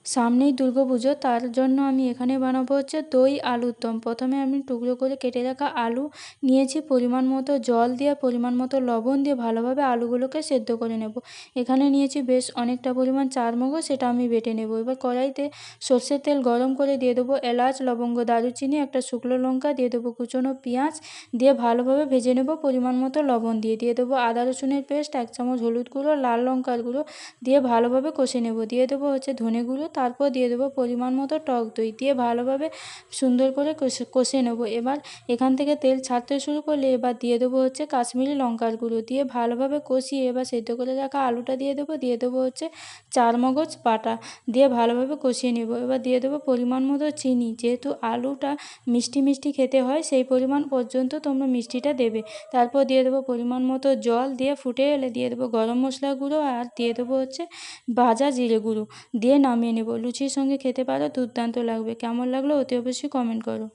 সামনেই দুর্গাপুজো, তার জন্য আমি এখানে বানাবো হচ্ছে দই আলুর দম। প্রথমে আমি টুকরো করে কেটে রাখা আলু নিয়েছি, পরিমাণ মতো জল দিয়ে পরিমাণ মতো লবণ দিয়ে ভালোভাবে আলুগুলোকে সেদ্ধ করে নেব। এখানে নিয়েছি বেশ অনেকটা পরিমাণ চারমগজ, সেটা আমি বেটে নেব। এবার কড়াইতে সর্ষের তেল গরম করে দিয়ে দেবো এলাচ, লবঙ্গ, দারুচিনি, একটা শুকনো লঙ্কা, দিয়ে দেবো কুচনো পেঁয়াজ, দিয়ে ভালোভাবে ভেজে নেব। পরিমাণ মতো লবণ দিয়ে দেবো আদা রসুনের পেস্ট, 1 চামচ হলুদ গুঁড়ো, লাল লঙ্কার গুঁড়ো দিয়ে ভালোভাবে কষে নেব। দিয়ে দেবো হচ্ছে ধনে গুঁড়ো, তারপর দিয়ে দেবো পরিমাণ মতো টক দই, দিয়ে ভালোভাবে সুন্দর করে কষে নেব। এবার এখান থেকে তেল ছাড়তে শুরু করলে এবার দিয়ে দেবো হচ্ছে কাশ্মীরি লঙ্কার গুঁড়ো, দিয়ে ভালোভাবে কষিয়ে এবার সেদ্ধ করে রাখা আলুটা দিয়ে দেবো হচ্ছে চারমগজ বাটা, দিয়ে ভালোভাবে কষিয়ে নেব। এবার দিয়ে দেবো পরিমাণ মতো চিনি, যেহেতু আলুটা মিষ্টি মিষ্টি খেতে হয় সেই পরিমাণ পর্যন্ত তোমরা মিষ্টিটা দেবে। তারপর দিয়ে দেবো পরিমাণ মতো জল, দিয়ে ফুটে এলে দিয়ে দেবো গরম মশলা গুঁড়ো, আর দিয়ে দেবো হচ্ছে ভাজা জিরে গুঁড়ো, দিয়ে নামিয়ে নেব। লুচির সঙ্গে খেতে পারো, দুর্দান্ত লাগবে। কেমন লাগলো অতি অবশ্যই কমেন্ট করো।